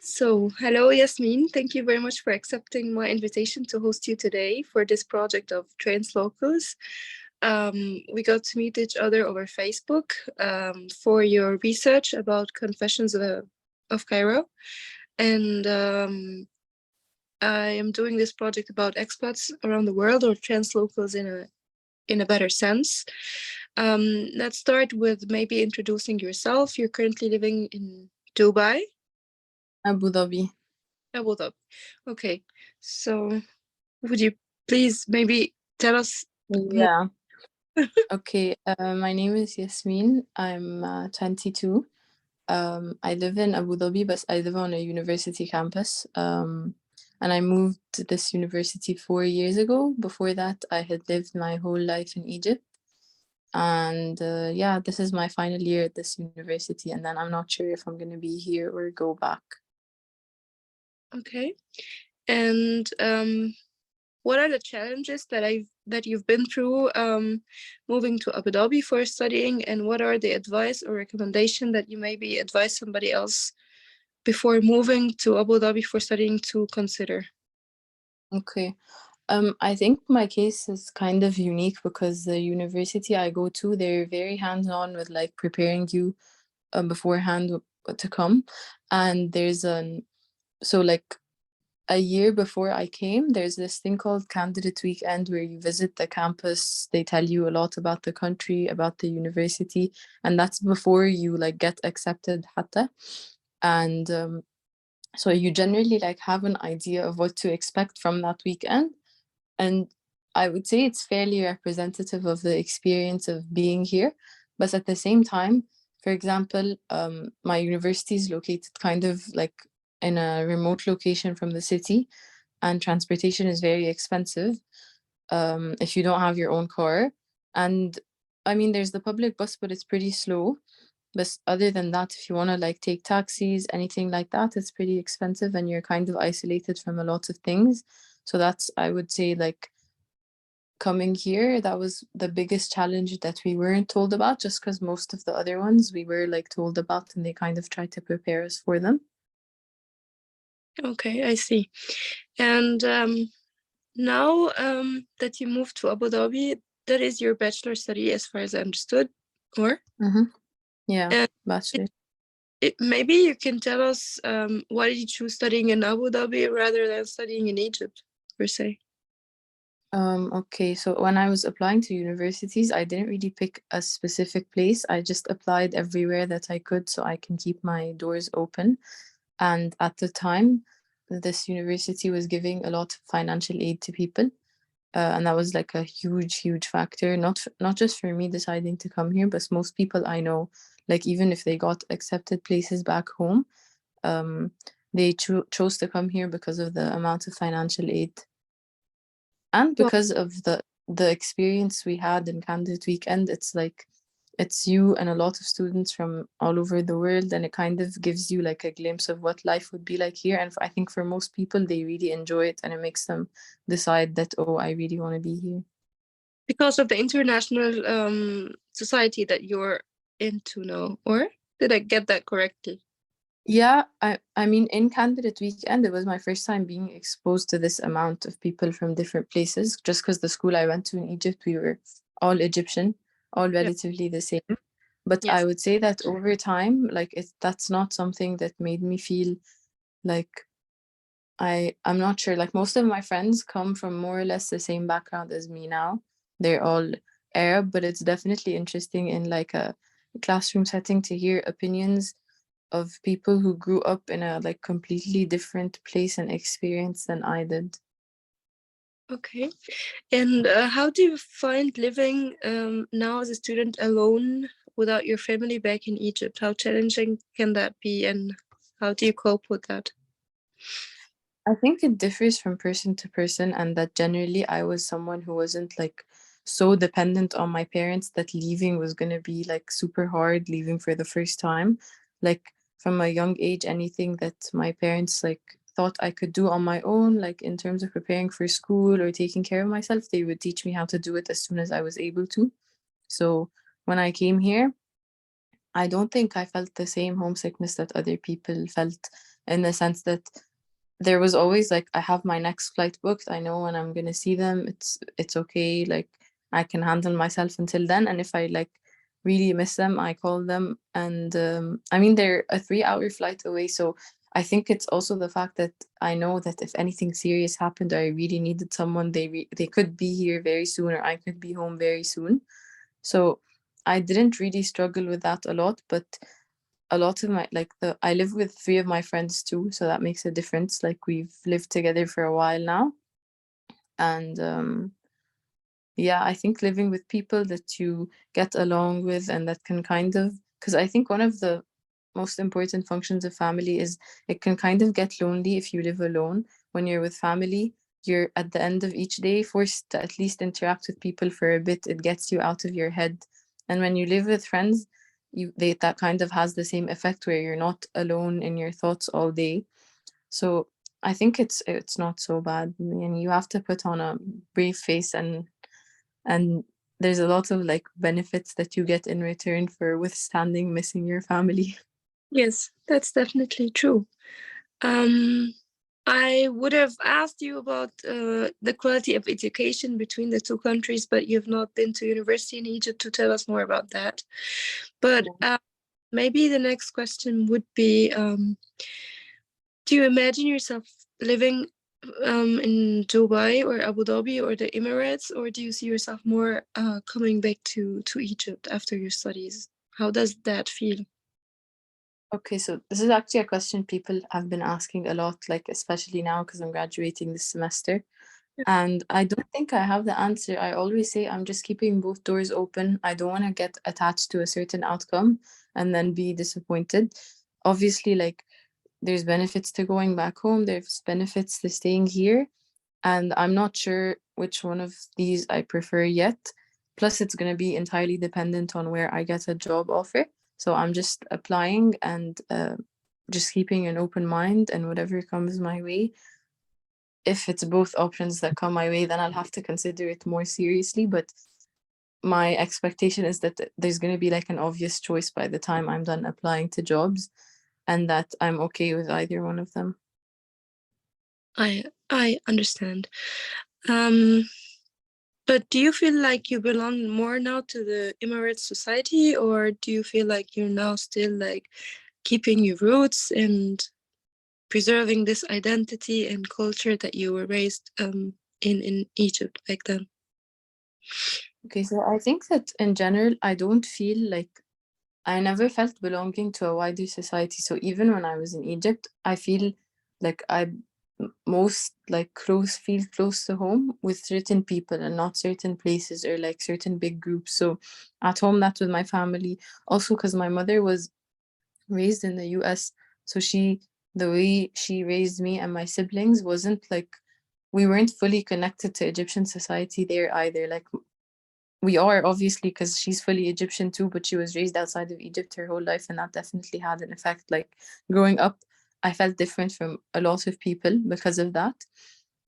So, hello, Yasmin. Thank you very much for accepting my invitation to host you today for this project of Translocals. We got to meet each other over Facebook for your research about Confessions of Cairo. And I am doing this project about expats around the world, or translocals in a better sense. Let's start with maybe introducing yourself. You're currently living in Dubai. Abu Dhabi. Abu Dhabi. Okay, so would you please maybe tell us more? Yeah. Okay. My name is Yasmin. I'm 22. I live in Abu Dhabi, but I live on a university campus. And I moved to this university 4 years ago. Before that, I had lived my whole life in Egypt. And yeah, this is my final year at this university. And then I'm not sure if I'm going to be here or go back. Okay, and what are the challenges that you've been through moving to Abu Dhabi for studying, and what are the advice or recommendation that you maybe advise somebody else before moving to Abu Dhabi for studying to consider? Okay. I think my case is kind of unique because the university I go to, they're very hands-on with like preparing you beforehand to come. And so like a year before I came, there's this thing called Candidate Weekend where you visit the campus. They tell you a lot about the country, about the university, and that's before you like get accepted hatta. And so you generally like have an idea of what to expect from that weekend. And I would say it's fairly representative of the experience of being here. But at the same time, for example, my university is located kind of like in a remote location from the city, and transportation is very expensive if you don't have your own car. And I mean, there's the public bus, but it's pretty slow. But other than that, if you want to like take taxis, anything like that, it's pretty expensive and you're kind of isolated from a lot of things. So that's, I would say, like coming here, that was the biggest challenge that we weren't told about, just because most of the other ones we were like told about and they kind of tried to prepare us for them. Okay, I see. And now that you moved to Abu Dhabi, that is your bachelor study, as far as I understood, or? Mm-hmm. Yeah, And bachelor. maybe you can tell us why did you choose studying in Abu Dhabi rather than studying in Egypt, per se? Okay, so when I was applying to universities, I didn't really pick a specific place. I just applied everywhere that I could so I can keep my doors open. And at the time, this university was giving a lot of financial aid to people. And that was like a huge, huge factor, not just for me deciding to come here, but most people I know, like even if they got accepted places back home, um, they chose to come here because of the amount of financial aid and Well, because of the experience we had in Candidate Weekend. It's like it's you and a lot of students from all over the world, and it kind of gives you like a glimpse of what life would be like here. And I think for most people they really enjoy it, and it makes them decide that, oh, I really want to be here. because of the international society that you're into now, or did I get that correctly? Yeah, I mean, in Candidate Weekend, it was my first time being exposed to this amount of people from different places, just because the school I went to in Egypt, we were all Egyptian, all Yeah. relatively the same. But I Yes. would say that over time, like that's not something that made me feel like I'm not sure. Like most of my friends come from more or less the same background as me now. They're all Arab, but it's definitely interesting in like a classroom setting to hear opinions of people who grew up in a like completely different place and experience than I did. Okay. And how do you find living now as a student alone without your family back in Egypt? How challenging can that be, and how do you cope with that? I think it differs from person to person, and that generally I was someone who wasn't like so dependent on my parents that leaving was going to be like super hard, leaving for the first time. Like from a young age, anything that my parents like thought I could do on my own, like in terms of preparing for school or taking care of myself, they would teach me how to do it as soon as I was able to. So when I came here, I don't think I felt the same homesickness that other people felt. in the sense that there was always like I have my next flight booked. I know when I'm gonna see them. It's okay. Like I can handle myself until then. And if I like really miss them, I call them. And I mean they're a 3 hour flight away, so I think it's also the fact that I know that if anything serious happened or I really needed someone, they could be here very soon, or I could be home very soon. So I didn't really struggle with that a lot, but a lot of my like the I live with three of my friends too, so that makes a difference. Like we've lived together for a while now, and yeah, I think living with people that you get along with and that can kind of, because I think one of the most important functions of family is it can kind of get lonely if you live alone. When you're with family, you're at the end of each day forced to at least interact with people for a bit. It gets you out of your head. And when you live with friends, that kind of has the same effect where you're not alone in your thoughts all day. So I think it's not so bad. And you have to put on a brave face, and there's a lot of like benefits that you get in return for withstanding missing your family. Yes, that's definitely true. I would have asked you about the quality of education between the two countries, but you've not been to university in Egypt to tell us more about that. But maybe the next question would be, do you imagine yourself living in Dubai or Abu Dhabi or the Emirates, or do you see yourself more coming back to Egypt after your studies? How does that feel? Okay, so this is actually a question people have been asking a lot, like especially now because I'm graduating this semester. And I don't think I have the answer. I always say I'm just keeping both doors open. I don't want to get attached to a certain outcome and then be disappointed. Obviously, like there's benefits to going back home, there's benefits to staying here, and I'm not sure which one of these I prefer yet. Plus, it's going to be entirely dependent on where I get a job offer. So I'm just applying and just keeping an open mind, and whatever comes my way. If it's both options that come my way, then I'll have to consider it more seriously. But my expectation is that there's going to be like an obvious choice by the time I'm done applying to jobs, and that I'm okay with either one of them. I understand. Um, but do you feel like you belong more now to the Emirates society, or do you feel like you're now still like keeping your roots and preserving this identity and culture that you were raised in Egypt back then? Okay, so I think that in general, I don't feel like I never felt belonging to a wider society. So even when I was in Egypt, I feel like most like feel close to home with certain people and not certain places or like certain big groups. So at home, that's with my family. Also, because my mother was raised in the US, so the way she raised me and my siblings wasn't like we weren't fully connected to Egyptian society there either. Like we are obviously because she's fully Egyptian too, but she was raised outside of Egypt her whole life, and that definitely had an effect. Like growing up, I felt different from a lot of people because of that.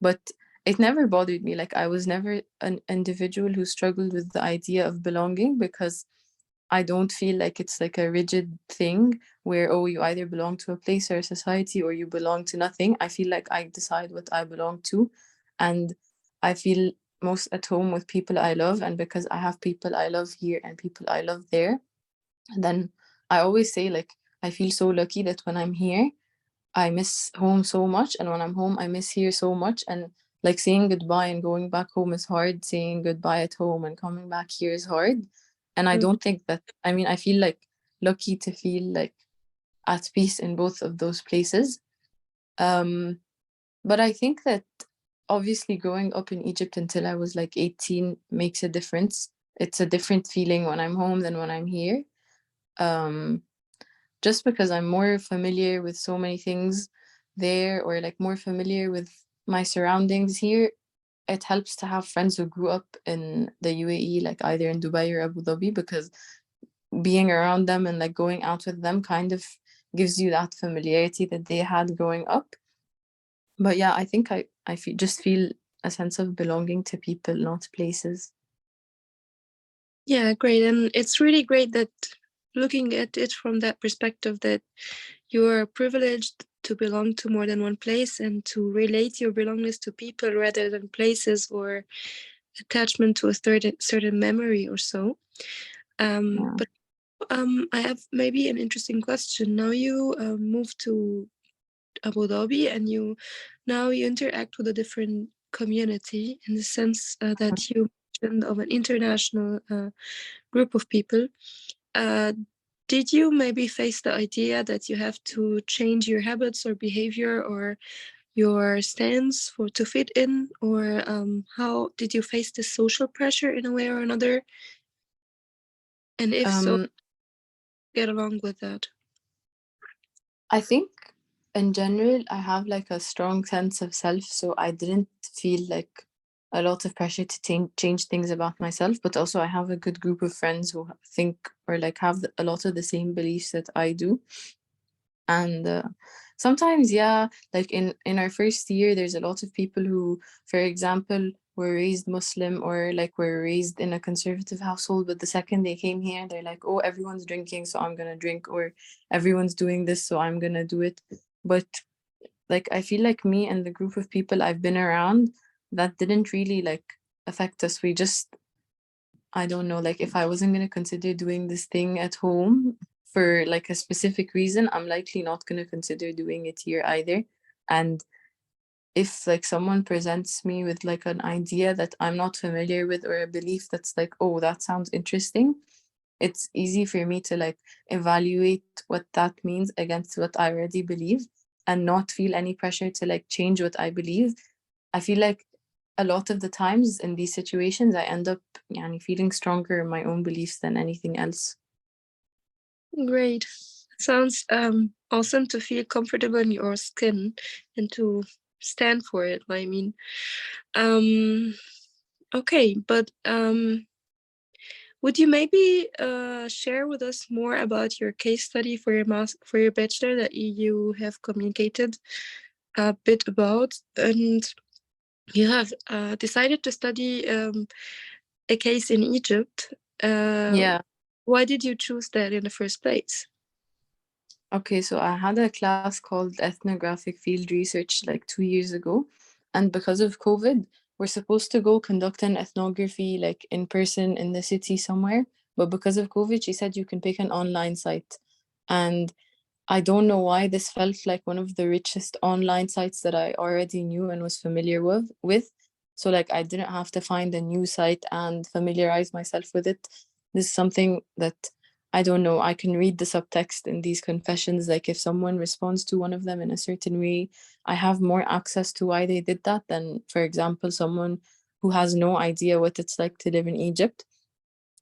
But it never bothered me. Like I was never an individual who struggled with the idea of belonging because I don't feel like it's like a rigid thing where, oh, you either belong to a place or a society or you belong to nothing. I feel like I decide what I belong to. And I feel most at home with people I love. And because I have people I love here and people I love there, then I always say, like, I feel so lucky that when I'm here, I miss home so much. And when I'm home, I miss here so much. And like saying goodbye and going back home is hard. Saying goodbye at home and coming back here is hard. And I Mm. don't think that, I mean, I feel like lucky to feel like at peace in both of those places. Um, but I think that obviously growing up in Egypt until I was like 18 makes a difference. It's a different feeling when I'm home than when I'm here. Um, just because I'm more familiar with so many things there, or like more familiar with my surroundings here, it helps to have friends who grew up in the UAE, like either in Dubai or Abu Dhabi, because being around them and like going out with them kind of gives you that familiarity that they had growing up. But yeah, I think just feel a sense of belonging to people, not places. Yeah, great. And it's really great that looking at it from that perspective that you're privileged to belong to more than one place and to relate your belongingness to people rather than places or attachment to a certain memory or so. Yeah. But I have maybe an interesting question. Now you moved to Abu Dhabi and you interact with a different community in the sense that you mentioned of an international group of people. Uh, did you maybe face the idea that you have to change your habits or behavior or your stance for to fit in, or how did you face the social pressure in a way or another? And if so, Um, get along with that. I think in general, I have like a strong sense of self, so I didn't feel like a lot of pressure to change things about myself. But also, I have a good group of friends who think or like have a lot of the same beliefs that I do. And sometimes, yeah, like in our first year, there's a lot of people who, for example, were raised Muslim or like were raised in a conservative household, but the second they came here, they're like, oh, everyone's drinking, so I'm gonna drink, or everyone's doing this, so I'm gonna do it. But like I feel like me and the group of people I've been around, that didn't really like affect us. We just, I don't know, like if I wasn't gonna consider doing this thing at home for like a specific reason, I'm likely not gonna consider doing it here either. And if like someone presents me with like an idea that I'm not familiar with or a belief that's like, oh, that sounds interesting, it's easy for me to like evaluate what that means against what I already believe and not feel any pressure to like change what I believe. I feel like a lot of the times in these situations I end up يعني, feeling stronger in my own beliefs than anything else. Great. Sounds awesome to feel comfortable in your skin and to stand for it. I mean, um, okay, but would you maybe share with us more about your case study for your for your bachelor that you have communicated a bit about, and you have decided to study a case in Egypt. Uh, Yeah. why did you choose that in the first place? Okay, so I had a class called Ethnographic Field Research like 2 years ago. And because of COVID, we're supposed to go conduct an ethnography like in person in the city somewhere. But because of COVID, she said you can pick an online site. And I don't know why this felt like one of the richest online sites that I already knew and was familiar with. So like I didn't have to find a new site and familiarize myself with it. This is something that I don't know. I can read the subtext in these confessions. Like if someone responds to one of them in a certain way, I have more access to why they did that than, for example, someone who has no idea what it's like to live in Egypt.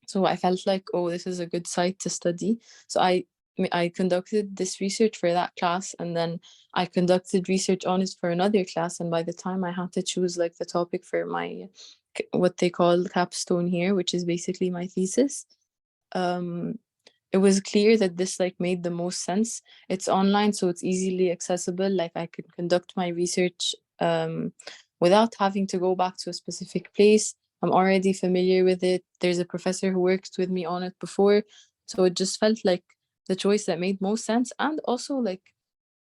So I felt like, oh, this is a good site to study. So I conducted this research for that class, and then I conducted research on it for another class. And by the time I had to choose like the topic for my what they call capstone here, which is basically my thesis, um, it was clear that this like made the most sense. It's online, so it's easily accessible. Like I could conduct my research without having to go back to a specific place. I'm already familiar with it. There's a professor who worked with me on it before, so it just felt like the choice that made most sense. And also like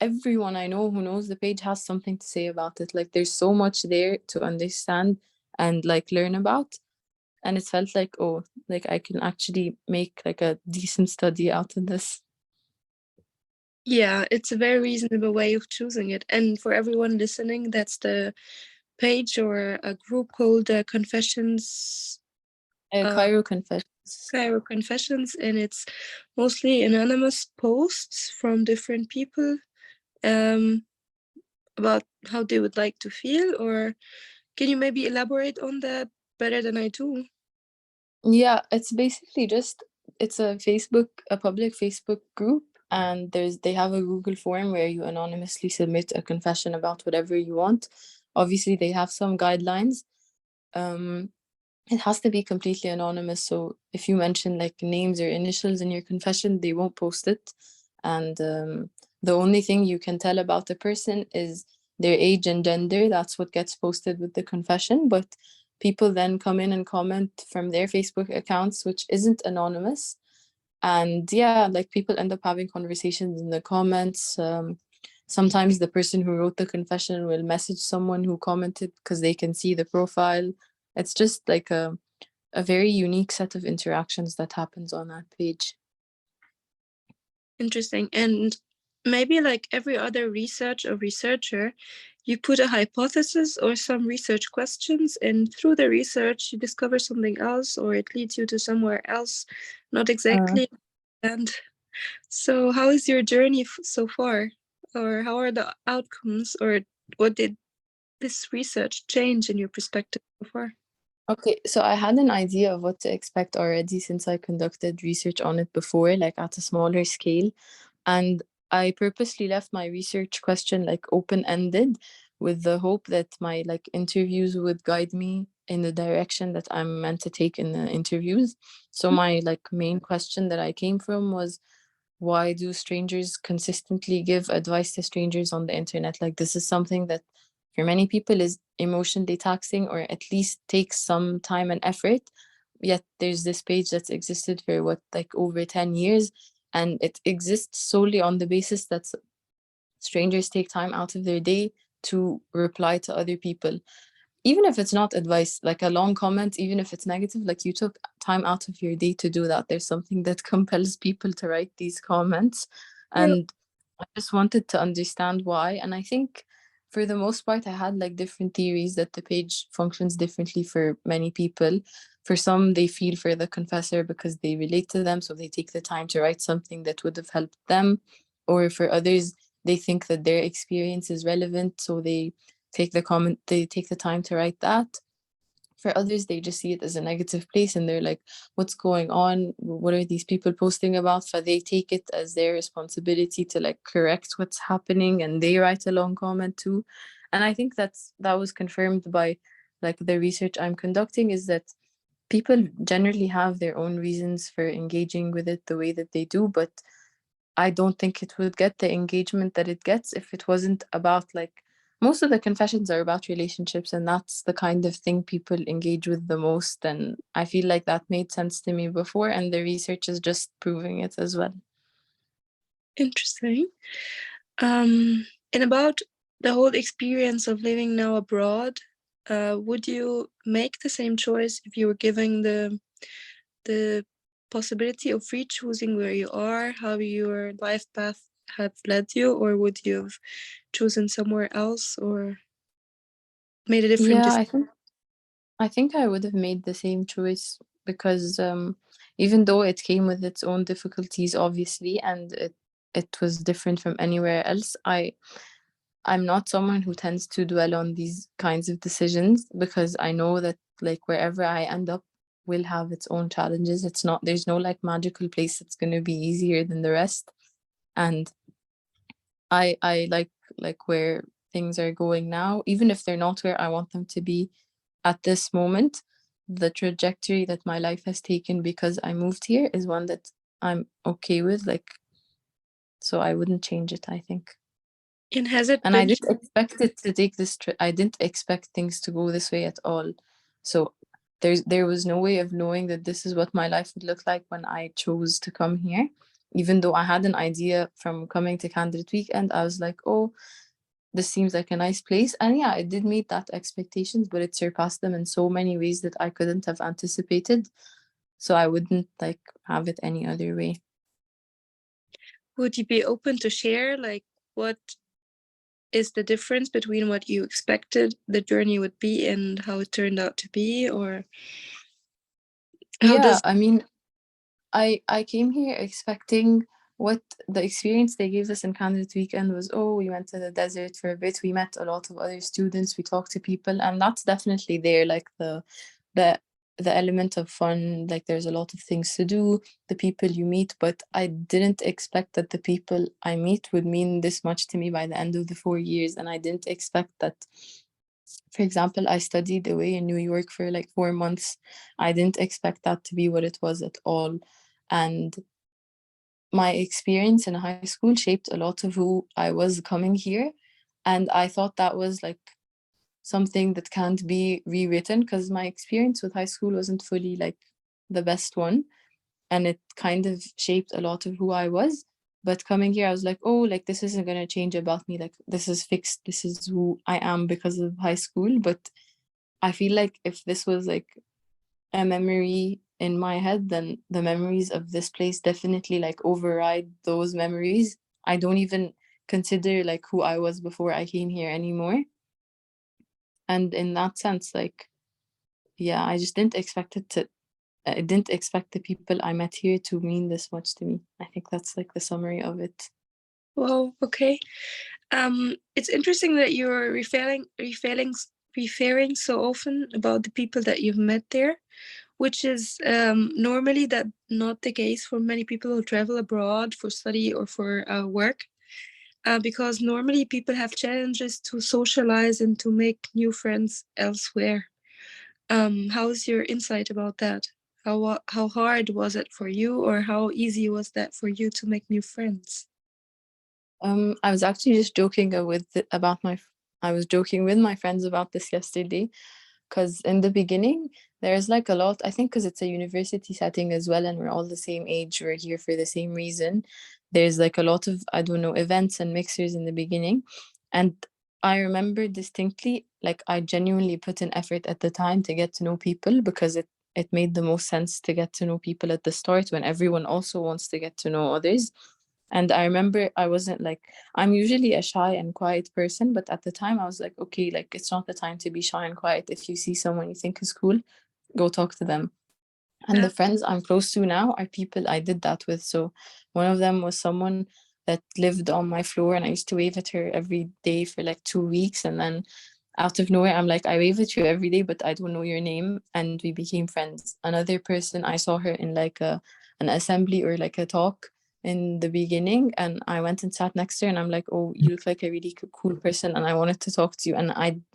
everyone I know who knows the page has something to say about it. Like there's so much there to understand and like learn about, and it felt like, oh, like I can actually make like a decent study out of this. Yeah, it's a very reasonable way of choosing it. And for everyone listening, that's the page or a group called Confessions, uh, Cairo Confessions. Cairo Confessions, and it's mostly anonymous posts from different people um, about how they would like to feel. Or can you maybe elaborate on that better than I do? Yeah, it's basically just it's a public Facebook group, and they have a Google form where you anonymously submit a confession about whatever you want. Obviously, they have some guidelines. Um, It has to be completely anonymous. So if you mention like names or initials in your confession, they won't post it. And the only thing you can tell about the person is their age and gender. That's what gets posted with the confession. But people then come in and comment from their Facebook accounts, which isn't anonymous. And yeah, like people end up having conversations in the comments. sometimes the person who wrote the confession will message someone who commented because they can see the profile. It's just like a very unique set of interactions that happens on that page. Interesting. And maybe like every other research or researcher, you put a hypothesis or some research questions, and through the research, you discover something else, or it leads you to somewhere else, not exactly. And so, how is your journey so far? Or how are the outcomes? Or what did this research change in your perspective so far? Okay, so I had an idea of what to expect already since I conducted research on it before, like at a smaller scale. And I purposely left my research question like open-ended with the hope that my like interviews would guide me in the direction that I'm meant to take in the interviews. So my like main question that I came from was, why do strangers consistently give advice to strangers on the internet? Like, this is something that for many people is emotionally taxing, or at least takes some time and effort. Yet there's this page that's existed for what, like over 10 years, and it exists solely on the basis that strangers take time out of their day to reply to other people, even if it's not advice, like a long comment, even if it's negative, like you took time out of your day to do that. There's something that compels people to write these comments. Yeah. And I just wanted to understand why. And I think for the most part, I had like different theories that the page functions differently for many people. For some, they feel for the confessor because they relate to them, so they take the time to write something that would have helped them. Or for others, they think that their experience is relevant, so they take the time to write that. For others, they just see it as a negative place and they're like, what's going on? What are these people posting about? So they take it as their responsibility to like correct what's happening, and they write a long comment too. And I think that was confirmed by like the research I'm conducting, is that people generally have their own reasons for engaging with it the way that they do, but I don't think it would get the engagement that it gets if it wasn't about like, most of the confessions are about relationships, and that's the kind of thing people engage with the most. And I feel like that made sense to me before, and the research is just proving it as well. Interesting. And about the whole experience of living now abroad, would you make the same choice if you were given the possibility of free choosing where you are, how your life path have led you, or would you have chosen somewhere else or made a different Yeah, decision? I think I would have made the same choice because even though it came with its own difficulties, obviously, and it was different from anywhere else, I'm not someone who tends to dwell on these kinds of decisions because I know that like wherever I end up will have its own challenges. It's not There's no like magical place that's going to be easier than the rest. And I like where things are going now, even if they're not where I want them to be at this moment. The trajectory that my life has taken because I moved here is one that I'm okay with, like, so I wouldn't change it, I think. And has it And I been didn't expect it to take this I didn't expect things to go this way at all. So there was no way of knowing that this is what my life would look like when I chose to come here. Even though I had an idea from coming to Candidate Weekend, I was like, oh, this seems like a nice place. And yeah, it did meet that expectations, but it surpassed them in so many ways that I couldn't have anticipated. So I wouldn't like have it any other way. would you be open to share like what is the difference between what you expected the journey would be and how it turned out to be, or how Yeah, does I mean, I came here expecting what the experience they gave us in Candidate Weekend was, oh, we went to the desert for a bit, we met a lot of other students, we talked to people, and that's definitely there, like the the element of fun, like there's a lot of things to do, the people you meet, but I didn't expect that the people I meet would mean this much to me by the end of the 4 years. And I didn't expect that, for example, I studied away in New York for like 4 months. I didn't expect that to be what it was at all. And my experience in high school shaped a lot of who I was coming here. And I thought that was like something that can't be rewritten because my experience with high school wasn't fully like the best one. And it kind of shaped a lot of who I was. But coming here, I was like, oh, like this isn't gonna change about me. Like this is fixed. This is who I am because of high school. But I feel like if this was like a memory in my head, then the memories of this place definitely like override those memories. I don't even consider like who I was before I came here anymore. And in that sense, like, yeah, I just didn't expect it to, I didn't expect the people I met here to mean this much to me. I think that's like the summary of it. Well, okay. It's interesting that you're referring so often about the people that you've met there, which is normally that not the case for many people who travel abroad for study or for work. Because normally people have challenges to socialize and to make new friends elsewhere. How's your insight about that? How hard was it for you, or how easy was that for you to make new friends? I was actually just joking about I was joking with my friends about this yesterday, because in the beginning there's like a lot, I think because it's a university setting as well and we're all the same age, we're here for the same reason. There's like a lot of, I don't know, events and mixers in the beginning. And I remember distinctly, like I genuinely put in effort at the time to get to know people, because it made the most sense to get to know people at the start when everyone also wants to get to know others. And I remember I wasn't like, I'm usually a shy and quiet person, but at the time I was like, okay, like it's not the time to be shy and quiet. If you see someone you think is cool, go talk to them. And Yeah. the friends I'm close to now are people I did that with. So one of them was someone that lived on my floor and I used to wave at her every day for like 2 weeks. And then out of nowhere, I'm like, I wave at you every day, but I don't know your name. And we became friends. Another person, I saw her in like an assembly or like a talk in the beginning, and I went and sat next to her and I'm like, oh, you look like a really cool person and I wanted to talk to you. And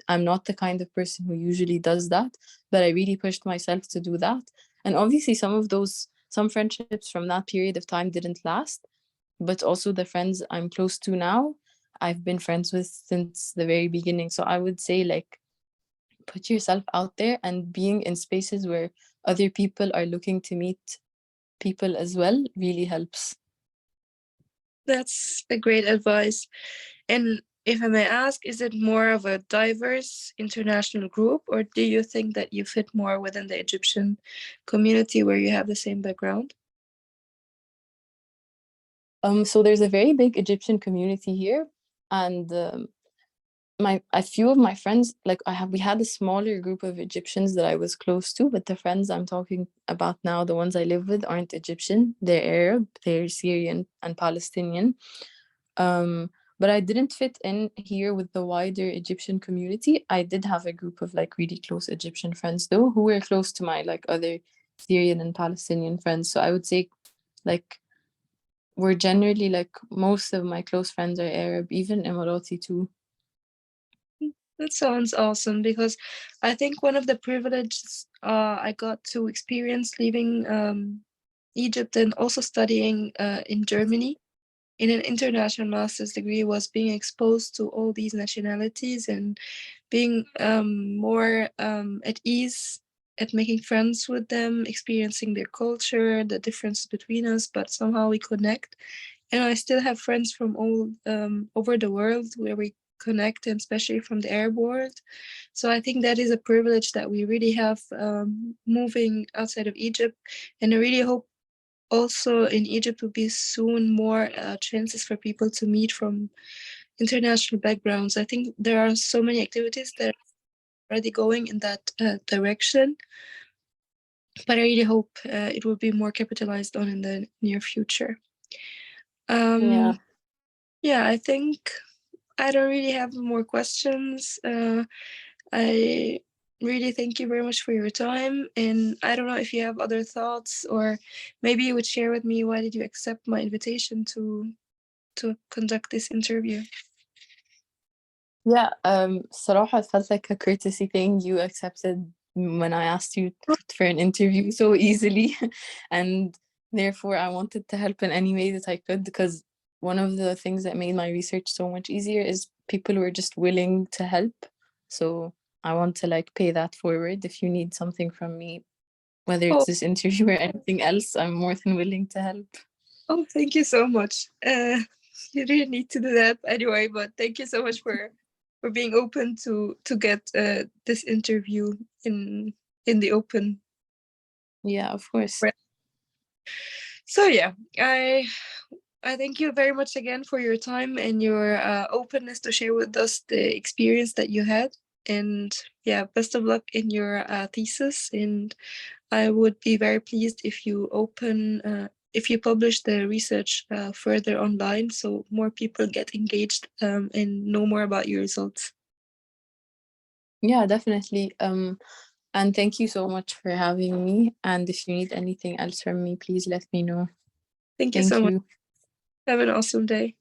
I'm not the kind of person who usually does that, but I really pushed myself to do that. And obviously some friendships from that period of time didn't last, but also the friends I'm close to now, I've been friends with since the very beginning. So I would say like put yourself out there, and being in spaces where other people are looking to meet people as well really helps. That's a great advice. And if I may ask, is it more of a diverse international group, or do you think that you fit more within the Egyptian community where you have the same background? So there's a very big Egyptian community here, and my a few of my friends, like we had a smaller group of Egyptians that I was close to, but the friends I'm talking about now, the ones I live with, aren't Egyptian. They're Arab, they're Syrian and Palestinian. Um, but I didn't fit in here with the wider Egyptian community. I did have a group of like really close Egyptian friends though, who were close to my like other Syrian and Palestinian friends. So I would say like we're generally like most of my close friends are Arab, even Emirati too. That sounds awesome, because I think one of the privileges I got to experience leaving Egypt and also studying in Germany in an international master's degree was being exposed to all these nationalities and being more at ease at making friends with them, experiencing their culture, the difference between us, but somehow we connect. And I still have friends from all over the world where we connect, and especially from the Arab world. So I think that is a privilege that we really have moving outside of Egypt. And I really hope also in Egypt will be soon more chances for people to meet from international backgrounds. I think there are so many activities that are already going in that direction, but I really hope it will be more capitalized on in the near future. Um, Yeah. yeah, I think I don't really have more questions. I really thank you very much for your time. And I don't know if you have other thoughts, or maybe you would share with me why did you accept my invitation to conduct this interview. Yeah, صراحة it felt like a courtesy thing. You accepted when I asked you for an interview so easily. And therefore, I wanted to help in any way that I could, because one of the things that made my research so much easier is people were just willing to help. So I want to like pay that forward. If you need something from me, whether Oh, it's this interview or anything else, I'm more than willing to help. Oh, thank you so much. You didn't need to do that anyway, but thank you so much for being open to get this interview in the open. Yeah, of course. So yeah, I thank you very much again for your time and your openness to share with us the experience that you had. And yeah, best of luck in your thesis. And I would be very pleased if you publish the research further online so more people get engaged and know more about your results. Yeah, definitely. And thank you so much for having me. And if you need anything else from me, please let me know. Thank you so Thank much. you. Have an awesome day.